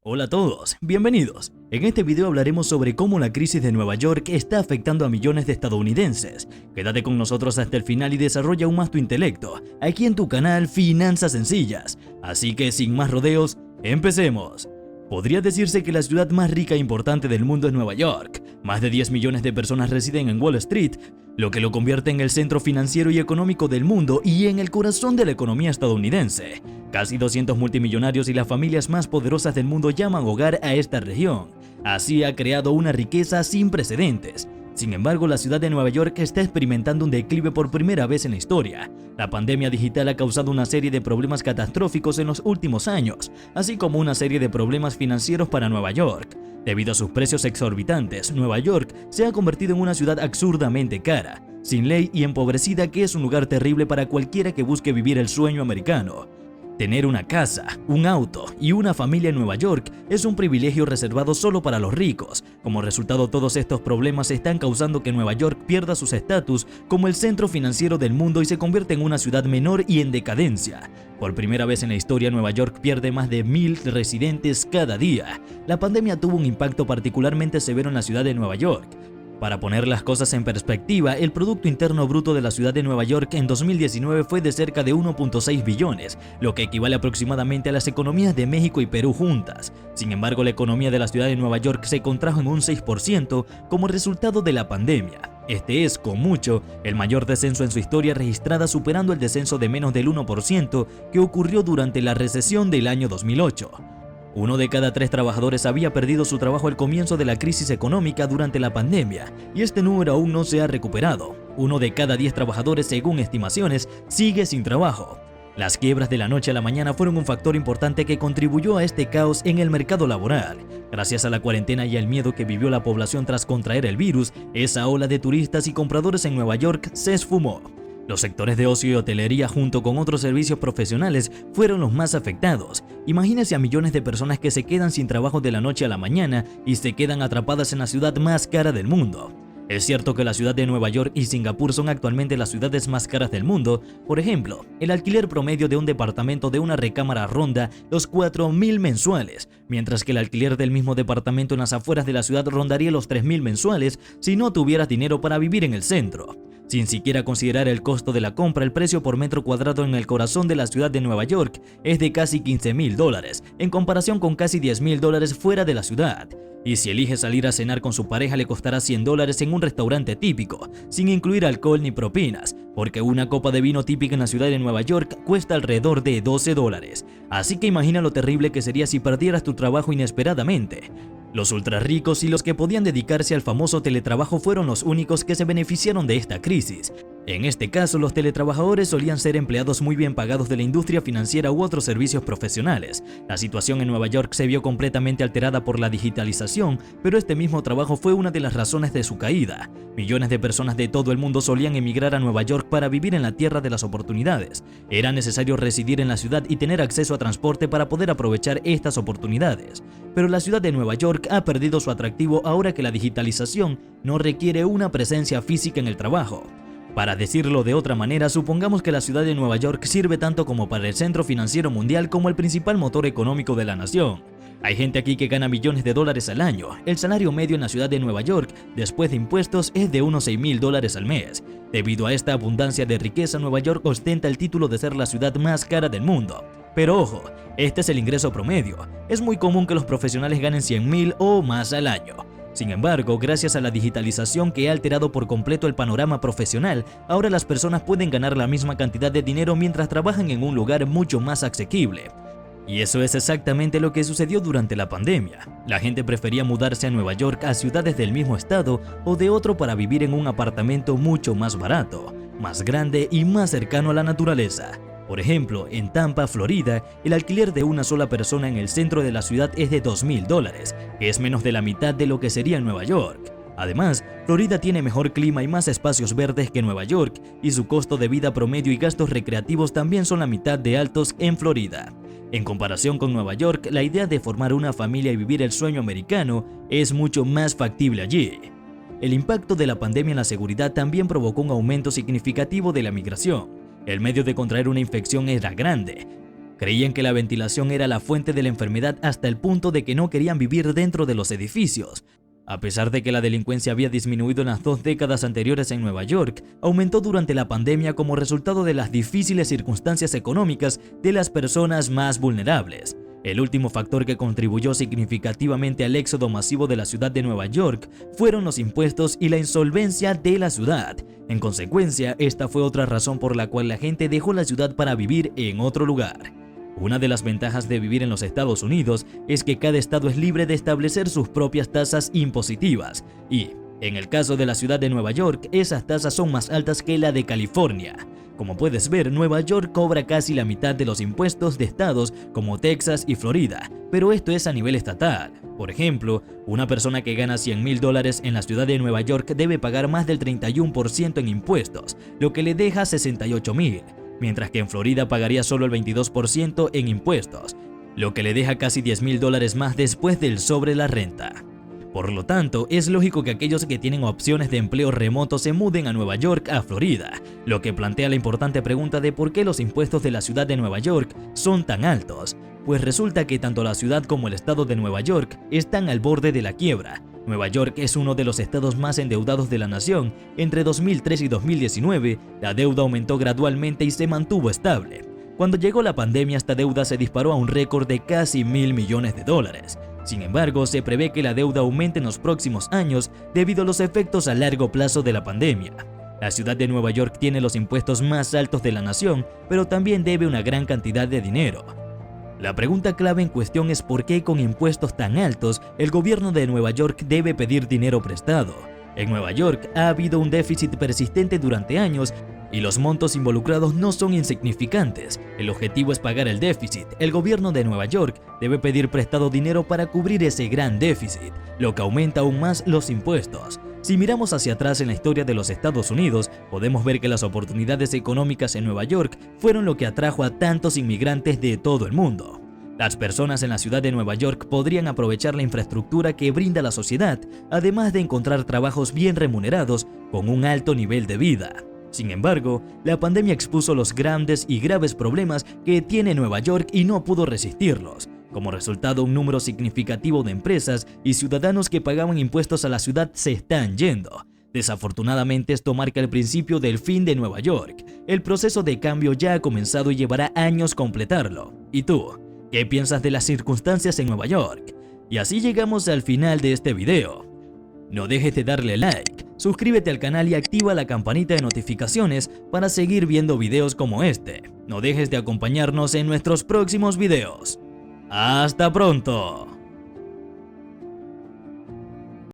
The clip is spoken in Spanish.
Hola a todos, bienvenidos. En este video hablaremos sobre cómo la crisis de Nueva York está afectando a millones de estadounidenses. Quédate con nosotros hasta el final y desarrolla aún más tu intelecto, aquí en tu canal Finanzas Sencillas. Así que sin más rodeos, empecemos. Podría decirse que la ciudad más rica e importante del mundo es Nueva York. Más de 10 millones de personas residen en Wall Street, lo que lo convierte en el centro financiero y económico del mundo y en el corazón de la economía estadounidense. Casi 200 multimillonarios y las familias más poderosas del mundo llaman hogar a esta región. Así ha creado una riqueza sin precedentes. Sin embargo, la ciudad de Nueva York está experimentando un declive por primera vez en la historia. La pandemia digital ha causado una serie de problemas catastróficos en los últimos años, así como una serie de problemas financieros para Nueva York. Debido a sus precios exorbitantes, Nueva York se ha convertido en una ciudad absurdamente cara, sin ley y empobrecida, que es un lugar terrible para cualquiera que busque vivir el sueño americano. Tener una casa, un auto y una familia en Nueva York es un privilegio reservado solo para los ricos. Como resultado, todos estos problemas están causando que Nueva York pierda sus estatus como el centro financiero del mundo y se convierta en una ciudad menor y en decadencia. Por primera vez en la historia, Nueva York pierde más de 1000 residentes cada día. La pandemia tuvo un impacto particularmente severo en la ciudad de Nueva York. Para poner las cosas en perspectiva, el Producto Interno Bruto de la ciudad de Nueva York en 2019 fue de cerca de 1.6 billones, lo que equivale aproximadamente a las economías de México y Perú juntas. Sin embargo, la economía de la ciudad de Nueva York se contrajo en un 6% como resultado de la pandemia. Este es, con mucho, el mayor descenso en su historia registrada, superando el descenso de menos del 1% que ocurrió durante la recesión del año 2008. Uno de cada 3 trabajadores había perdido su trabajo al comienzo de la crisis económica durante la pandemia, y este número aún no se ha recuperado. Uno de cada 10 trabajadores, según estimaciones, sigue sin trabajo. Las quiebras de la noche a la mañana fueron un factor importante que contribuyó a este caos en el mercado laboral. Gracias a la cuarentena y al miedo que vivió la población tras contraer el virus, esa ola de turistas y compradores en Nueva York se esfumó. Los sectores de ocio y hotelería, junto con otros servicios profesionales, fueron los más afectados. Imagínese a millones de personas que se quedan sin trabajo de la noche a la mañana y se quedan atrapadas en la ciudad más cara del mundo. Es cierto que la ciudad de Nueva York y Singapur son actualmente las ciudades más caras del mundo. Por ejemplo, el alquiler promedio de un departamento de una recámara ronda los $4,000 mensuales, mientras que el alquiler del mismo departamento en las afueras de la ciudad rondaría los $3,000 mensuales si no tuvieras dinero para vivir en el centro. Sin siquiera considerar el costo de la compra, el precio por metro cuadrado en el corazón de la ciudad de Nueva York es de casi $15,000, en comparación con casi $10,000 fuera de la ciudad. Y si elige salir a cenar con su pareja, le costará $100 en un restaurante típico, sin incluir alcohol ni propinas, porque una copa de vino típica en la ciudad de Nueva York cuesta alrededor de $12. Así que imagina lo terrible que sería si perdieras tu trabajo inesperadamente. Los ultra ricos y los que podían dedicarse al famoso teletrabajo fueron los únicos que se beneficiaron de esta crisis. En este caso, los teletrabajadores solían ser empleados muy bien pagados de la industria financiera u otros servicios profesionales. La situación en Nueva York se vio completamente alterada por la digitalización, pero este mismo trabajo fue una de las razones de su caída. Millones de personas de todo el mundo solían emigrar a Nueva York para vivir en la tierra de las oportunidades. Era necesario residir en la ciudad y tener acceso a transporte para poder aprovechar estas oportunidades. Pero la ciudad de Nueva York ha perdido su atractivo ahora que la digitalización no requiere una presencia física en el trabajo. Para decirlo de otra manera, supongamos que la ciudad de Nueva York sirve tanto como para el centro financiero mundial como el principal motor económico de la nación. Hay gente aquí que gana millones de dólares al año. El salario medio en la ciudad de Nueva York, después de impuestos, es de unos $6,000 al mes. Debido a esta abundancia de riqueza, Nueva York ostenta el título de ser la ciudad más cara del mundo. Pero ojo, este es el ingreso promedio. Es muy común que los profesionales ganen $100,000 o más al año. Sin embargo, gracias a la digitalización que ha alterado por completo el panorama profesional, ahora las personas pueden ganar la misma cantidad de dinero mientras trabajan en un lugar mucho más asequible. Y eso es exactamente lo que sucedió durante la pandemia. La gente prefería mudarse a Nueva York a ciudades del mismo estado o de otro para vivir en un apartamento mucho más barato, más grande y más cercano a la naturaleza. Por ejemplo, en Tampa, Florida, el alquiler de una sola persona en el centro de la ciudad es de $2,000, que es menos de la mitad de lo que sería en Nueva York. Además, Florida tiene mejor clima y más espacios verdes que Nueva York, y su costo de vida promedio y gastos recreativos también son la mitad de altos en Florida. En comparación con Nueva York, la idea de formar una familia y vivir el sueño americano es mucho más factible allí. El impacto de la pandemia en la seguridad también provocó un aumento significativo de la migración. El medio de contraer una infección era grande. Creían que la ventilación era la fuente de la enfermedad hasta el punto de que no querían vivir dentro de los edificios. A pesar de que la delincuencia había disminuido en las 2 décadas anteriores en Nueva York, aumentó durante la pandemia como resultado de las difíciles circunstancias económicas de las personas más vulnerables. El último factor que contribuyó significativamente al éxodo masivo de la ciudad de Nueva York fueron los impuestos y la insolvencia de la ciudad. En consecuencia, esta fue otra razón por la cual la gente dejó la ciudad para vivir en otro lugar. Una de las ventajas de vivir en los Estados Unidos es que cada estado es libre de establecer sus propias tasas impositivas y, en el caso de la ciudad de Nueva York, esas tasas son más altas que la de California. Como puedes ver, Nueva York cobra casi la mitad de los impuestos de estados como Texas y Florida, pero esto es a nivel estatal. Por ejemplo, una persona que gana $100,000 en la ciudad de Nueva York debe pagar más del 31% en impuestos, lo que le deja $68,000. Mientras que en Florida pagaría solo el 22% en impuestos, lo que le deja casi $10,000 más después del sobre la renta. Por lo tanto, es lógico que aquellos que tienen opciones de empleo remoto se muden a Nueva York a Florida, lo que plantea la importante pregunta de por qué los impuestos de la ciudad de Nueva York son tan altos. Pues resulta que tanto la ciudad como el estado de Nueva York están al borde de la quiebra. Nueva York es uno de los estados más endeudados de la nación. Entre 2003 y 2019, la deuda aumentó gradualmente y se mantuvo estable. Cuando llegó la pandemia, esta deuda se disparó a un récord de casi $1,000 millones. Sin embargo, se prevé que la deuda aumente en los próximos años debido a los efectos a largo plazo de la pandemia. La ciudad de Nueva York tiene los impuestos más altos de la nación, pero también debe una gran cantidad de dinero. La pregunta clave en cuestión es por qué con impuestos tan altos el gobierno de Nueva York debe pedir dinero prestado. En Nueva York ha habido un déficit persistente durante años y los montos involucrados no son insignificantes. El objetivo es pagar el déficit. El gobierno de Nueva York debe pedir prestado dinero para cubrir ese gran déficit, lo que aumenta aún más los impuestos. Si miramos hacia atrás en la historia de los Estados Unidos, podemos ver que las oportunidades económicas en Nueva York fueron lo que atrajo a tantos inmigrantes de todo el mundo. Las personas en la ciudad de Nueva York podrían aprovechar la infraestructura que brinda la sociedad, además de encontrar trabajos bien remunerados con un alto nivel de vida. Sin embargo, la pandemia expuso los grandes y graves problemas que tiene Nueva York y no pudo resistirlos. Como resultado, un número significativo de empresas y ciudadanos que pagaban impuestos a la ciudad se están yendo. Desafortunadamente, esto marca el principio del fin de Nueva York. El proceso de cambio ya ha comenzado y llevará años completarlo. ¿Y tú? ¿Qué piensas de las circunstancias en Nueva York? Y así llegamos al final de este video. No dejes de darle like, suscríbete al canal y activa la campanita de notificaciones para seguir viendo videos como este. No dejes de acompañarnos en nuestros próximos videos. ¡Hasta pronto!